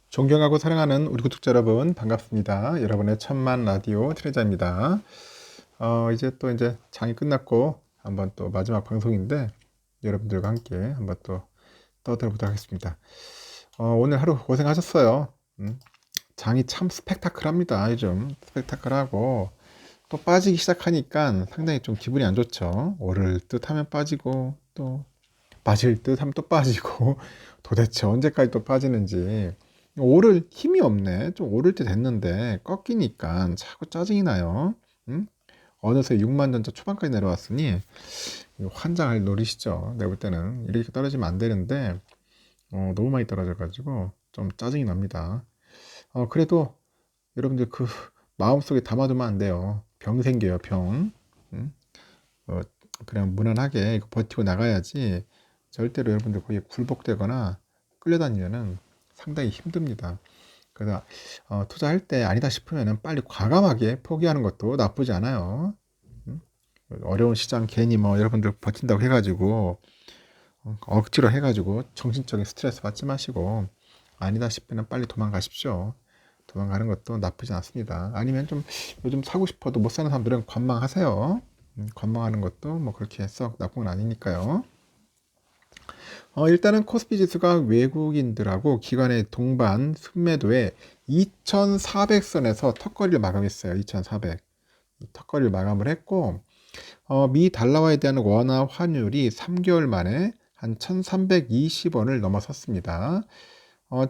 존경하고 사랑하는 우리 구독자 여러분 반갑습니다. 여러분의 천만 라디오 트레자입니다. 이제 장이 끝났고 한번 또 마지막 방송인데 여러분들과 함께 한번 또 떠들어보도록 하겠습니다. 오늘 하루 고생하셨어요. 장이 참 스펙타클합니다. 요즘 스펙타클하고 또 빠지기 시작하니까 상당히 좀 기분이 안 좋죠. 오를 듯 하면 빠지고 또 빠질 듯 하면 또 빠지고 도대체 언제까지 또 빠지는지 오를 힘이 없네. 좀 오를 때 됐는데 꺾이니까 자꾸 짜증이 나요. 응? 어느새 6만 전자 초반까지 내려왔으니 환장할 노릇이죠. 내가 볼 때는 이렇게 떨어지면 안 되는데 너무 많이 떨어져가지고 좀 짜증이 납니다. 그래도 여러분들 그 마음속에 담아두면 안 돼요. 병 생겨요, 병. 응? 어, 그냥 무난하게 이거 버티고 나가야지. 절대로 여러분들 거기에 굴복되거나 끌려다니면은 상당히 힘듭니다. 그래서 투자할 때 아니다 싶으면은 빨리 과감하게 포기하는 것도 나쁘지 않아요. 음? 어려운 시장 괜히 뭐 여러분들 버틴다고 해가지고 억지로 해가지고 정신적인 스트레스 받지 마시고 아니다 싶으면 빨리 도망가십시오. 도망가는 것도 나쁘지 않습니다. 아니면 좀 요즘 사고 싶어도 못 사는 사람들은 관망하세요. 관망하는 것도 뭐 그렇게 썩 나쁜 건 아니니까요. 일단은 코스피 지수가 외국인들하고 기관의 동반 순매도에 2400선에서 턱걸이를 마감했어요. 2400. 턱걸이를 마감을 했고, 미 달러화에 대한 원화 환율이 3개월 만에 한 1320원을 넘어섰습니다.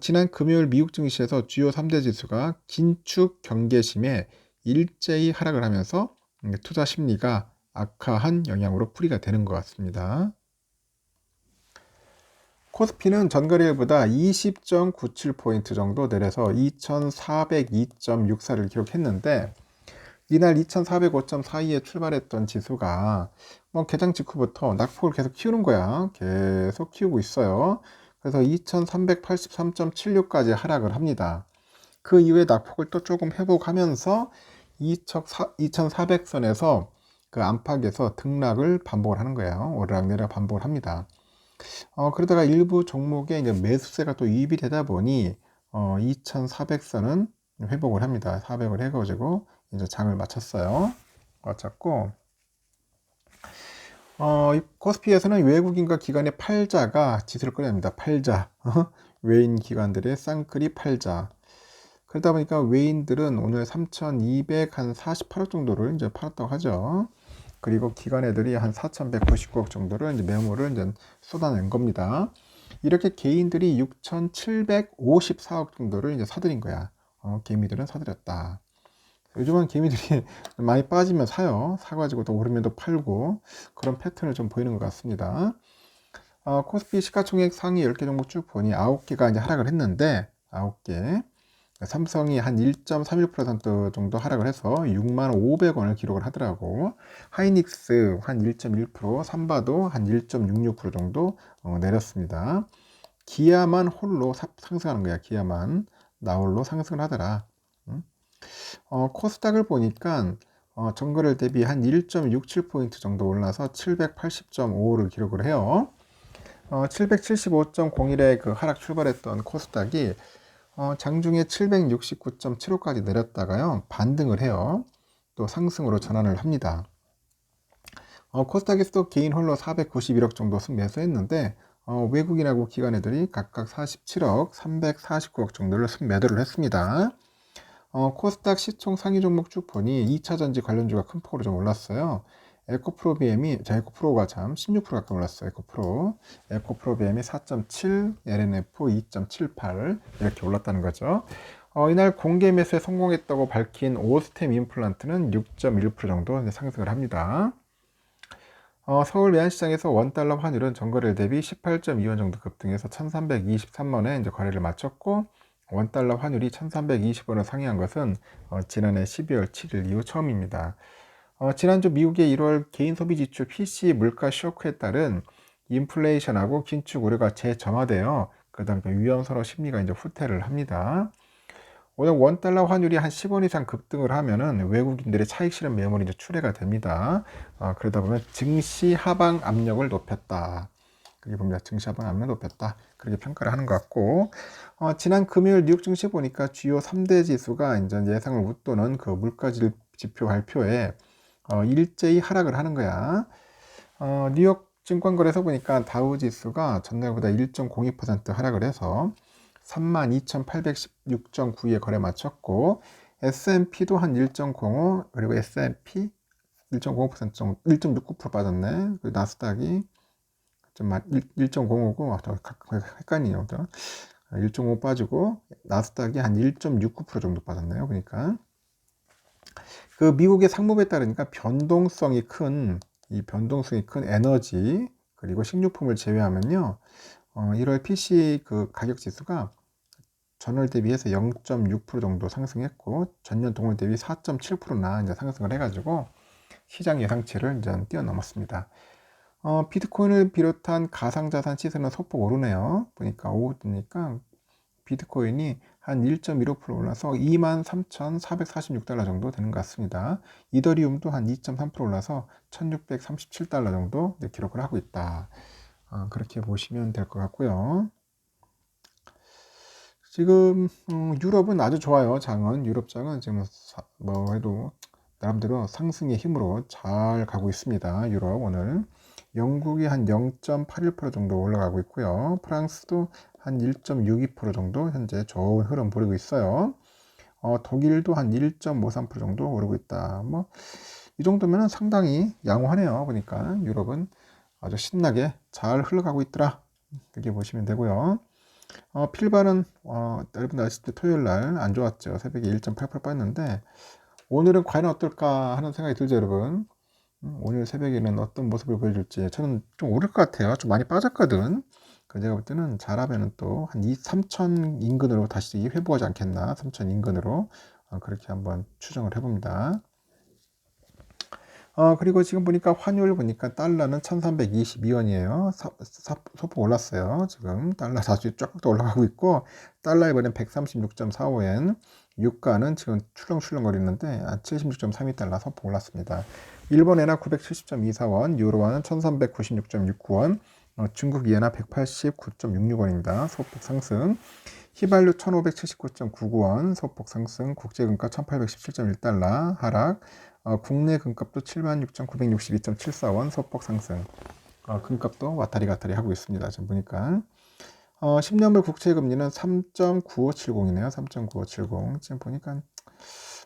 지난 금요일 미국 증시에서 주요 3대 지수가 긴축 경계심에 일제히 하락을 하면서 투자 심리가 악화한 영향으로 풀이가 되는 것 같습니다. 코스피는 전거래일보다 20.97포인트 정도 내려서 2402.64를 기록했는데 이날 2405.42에 출발했던 지수가 뭐 개장 직후부터 낙폭을 계속 키우는 거야. 계속 키우고 있어요. 그래서 2383.76까지 하락을 합니다. 그 이후에 낙폭을 또 조금 회복하면서 2400선에서 그 안팎에서 등락을 반복을 하는 거예요. 오르락내리락 반복을 합니다. 그러다가 일부 종목에 이제 매수세가 또 유입이 되다 보니 2400선은 회복을 합니다. 400을 해가지고 이제 장을 마쳤어요. 마쳤고 이 코스피에서는 외국인과 기관의 팔자가 지수를 끌어냅니다. 팔자. 외인 기관들의 쌍끌이 팔자. 그러다 보니까 외인들은 오늘 3,248억 정도를 이제 팔았다고 하죠. 그리고 기관 애들이 한 4,199억 정도를 이제 매물을 이제 쏟아낸 겁니다. 이렇게 개인들이 6,754억 정도를 이제 사들인 거야. 개미들은 사들였다. 요즘은 개미들이 많이 빠지면 사요. 사가지고 또 오르면 또 팔고 그런 패턴을 좀 보이는 것 같습니다. 코스피 시가총액 상위 10개 종목 쭉 보니 9개가 이제 하락을 했는데 9개. 삼성이 한 1.31% 정도 하락을 해서 6만 500원을 기록을 하더라고. 하이닉스 한 1.1%, 삼바도 한 1.66% 정도 내렸습니다. 기아만 홀로 상승하는 거야. 기아만 나홀로 상승을 하더라. 코스닥을 보니까 전거래일 대비 한 1.67포인트 정도 올라서 780.55를 기록을 해요. 775.01에 그 하락 출발했던 코스닥이 장중에 769.75까지 내렸다가요 반등을 해요. 또 상승으로 전환을 합니다. 코스닥에서도 개인 홀로 491억 정도 순매수했는데 외국인하고 기관 애들이 각각 47억, 349억 정도를 순매도를 했습니다. 코스닥 시총 상위 종목 쭉 보니 2차전지 관련주가 큰 폭으로 좀 올랐어요. 에코프로 BM이, 에코프로가 참 16% 가까이 올랐어요. 에코프로 BM이 4.7, LNF 2.78 이렇게 올랐다는 거죠. 이날 공개 매수에 성공했다고 밝힌 오스템 임플란트는 6.1% 정도 상승을 합니다. 서울 외환시장에서 원달러 환율은 전거래일 대비 18.2원 정도 급등해서 1323원에 이제 거래를 마쳤고 원달러 환율이 1320원을 상회한 것은 지난해 12월 7일 이후 처음입니다. 지난주 미국의 1월 개인 소비 지출 PC 물가 쇼크에 따른 인플레이션하고 긴축 우려가 재점화되어 그다음에 위험서로 심리가 이제 후퇴를 합니다. 오늘 원달러 환율이 한 10원 이상 급등을 하면은 외국인들의 차익 실현 매물이 이제 출회가 됩니다. 그러다 보면 증시 하방 압력을 높였다. 그렇게 봅니다. 증시하방 압력 높였다. 그렇게 평가를 하는 것 같고, 지난 금요일 뉴욕 증시 보니까 주요 3대 지수가 이제 예상을 웃도는 그 물가 지표 발표에 일제히 하락을 하는 거야. 뉴욕 증권거래소 보니까 다우 지수가 전날보다 1.02% 하락을 해서 32,816.9에 거래 마쳤고, S&P도 한 1.05, 그리고 S&P 1.05% 정도, 1.69% 빠졌네. 그 나스닥이 좀 1.05고, 헷갈리네요. 1.5 빠지고, 나스닥이 한 1.69% 정도 빠졌네요. 그러니까. 그 미국의 상무부에 따르니까 이 변동성이 큰 에너지, 그리고 식료품을 제외하면요, 1월 PC 그 가격 지수가 전월 대비해서 0.6% 정도 상승했고, 전년 동월 대비 4.7%나 이제 상승을 해가지고, 시장 예상치를 이제 뛰어넘었습니다. 비트코인을 비롯한 가상자산 시세는 소폭 오르네요. 보니까 오후 뜨니까 비트코인이 한 1.15% 올라서 23,446달러 정도 되는 것 같습니다. 이더리움도 한 2.3% 올라서 1,637달러 정도 기록을 하고 있다. 그렇게 보시면 될 것 같고요. 지금 유럽은 아주 좋아요. 유럽장은 지금 뭐 해도 나름대로 상승의 힘으로 잘 가고 있습니다. 유럽 오늘 영국이 한 0.81% 정도 올라가고 있고요. 프랑스도 한 1.62% 정도 현재 좋은 흐름 보이고 있어요. 독일도 한 1.53% 정도 오르고 있다. 뭐 이 정도면 상당히 양호하네요. 그러니까 유럽은 아주 신나게 잘 흘러가고 있더라. 이렇게 보시면 되고요. 필바는 여러분 아시다시피 토요일 날 안 좋았죠. 새벽에 1.8% 빠졌는데 오늘은 과연 어떨까 하는 생각이 들죠, 여러분. 오늘 새벽에는 어떤 모습을 보여줄지 저는 좀 오를 것 같아요. 좀 많이 빠졌거든. 그래서 제가 볼 때는 잘하면은 또 한 3천 인근으로 다시 회복하지 않겠나. 3천 인근으로 그렇게 한번 추정을 해봅니다. 그리고 지금 보니까 환율 보니까 달러는 1322원이에요. 소폭 올랐어요. 지금 달러 다시 쫙 또 올라가고 있고, 달러 이번엔 136.45엔, 유가는 지금 출렁출렁거리는데 76.32달러 소폭 올랐습니다. 일본 엔화 970.24원, 유로화는 1396.69원, 중국 이엔화 189.66원입니다. 소폭 상승. 휘발유 1579.99원 소폭 상승, 국제금가 1817.1달러 하락, 국내 금값도 76,962.74원 소폭 상승. 금값도 왔다리 갔다리 하고 있습니다. 지금 보니까 10년물 국채금리는 3.9570이네요. 3.9570. 지금 보니까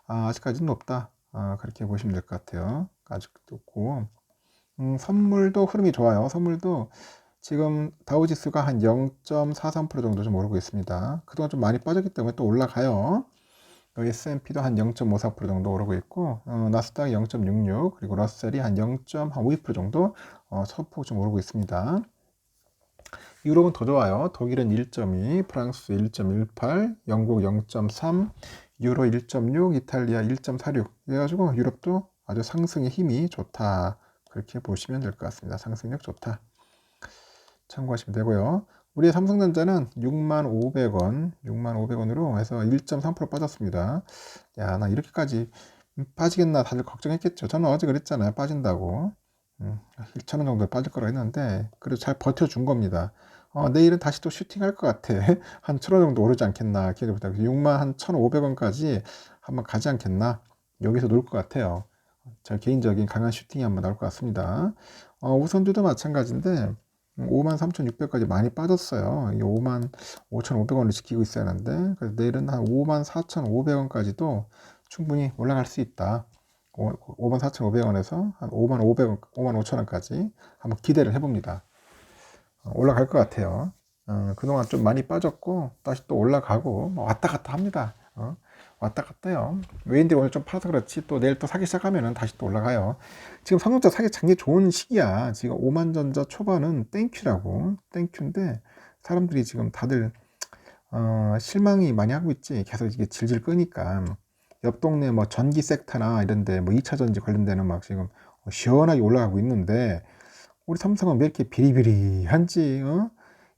아직까지는 높다. 그렇게 보시면 될 것 같아요. 아직도 높고 선물도 흐름이 좋아요. 선물도 지금 다우지수가 한 0.43% 정도 좀 오르고 있습니다. 그동안 좀 많이 빠졌기 때문에 또 올라가요. S&P도 한 0.54% 정도 오르고 있고, 나스닥 0.66, 그리고 러셀이 한 0.52% 정도 소폭 좀 오르고 있습니다. 유럽은 더 좋아요. 독일은 1.2, 프랑스 1.18, 영국 0.3, 유로 1.6, 이탈리아 1.46. 그래가지고 유럽도 아주 상승의 힘이 좋다. 그렇게 보시면 될 것 같습니다. 상승력 좋다. 참고하시면 되고요. 우리 삼성전자는 65,500원으로 해서 1.3% 빠졌습니다. 야, 나 이렇게까지 빠지겠나 다들 걱정했겠죠. 저는 어제 그랬잖아요. 빠진다고. 1,000원 정도 빠질 거라고 했는데 그래도 잘 버텨준 겁니다. 내일은 다시 또 슈팅할 것 같아. 한 1,000원 정도 오르지 않겠나. 기대보다 61,500원까지 한번 가지 않겠나. 여기서 놀 것 같아요. 저 개인적인 강한 슈팅이 한번 나올 것 같습니다. 우선주도 마찬가지인데 53,600까지 많이 빠졌어요. 55,500원을 지키고 있어야 하는데 그래서 내일은 한 54,500원까지도 충분히 올라갈 수 있다. 54,500원에서 한 55,500원, 55,000원까지 한번 기대를 해봅니다. 올라갈 것 같아요. 그동안 좀 많이 빠졌고 다시 또 올라가고 왔다 갔다 합니다. 왔다 갔다요. 외인들이 오늘 좀 팔아서 그렇지 또 내일 또 사기 시작하면은 다시 또 올라가요. 지금 삼성전자 사기 장기 좋은 시기야. 지금 오만전자 초반은 땡큐라고 땡큐인데 사람들이 지금 다들 실망이 많이 하고 있지. 계속 이게 질질 끄니까 옆 동네 뭐 전기 섹터나 이런데 뭐 2차 전지 관련되는 막 지금 시원하게 올라가고 있는데 우리 삼성은 왜 이렇게 비리비리한지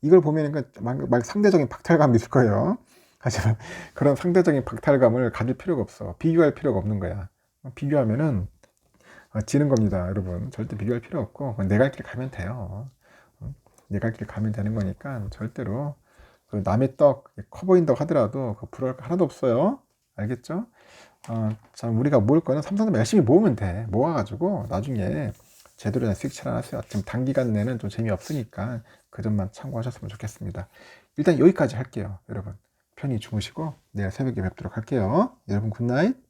이걸 보면 막 상대적인 박탈감이 있을 거예요. 하지만 그런 상대적인 박탈감을 가질 필요가 없어. 비교할 필요가 없는 거야. 비교하면은 지는 겁니다, 여러분. 절대 비교할 필요 없고 내가 할 길 가면 돼요. 내 갈 길 가면 되는 거니까 절대로 그 남의 떡 커 보인다고 하더라도 그 부러울 거 하나도 없어요. 알겠죠? 참 우리가 모을 거는 삼성도 열심히 모으면 돼. 모아가지고 나중에 제대로 된 수익 실현하세요. 지금 단기간 내는 좀 재미없으니까 그 점만 참고하셨으면 좋겠습니다. 일단 여기까지 할게요. 여러분 편히 주무시고 내일 새벽에 뵙도록 할게요. 여러분 굿나잇.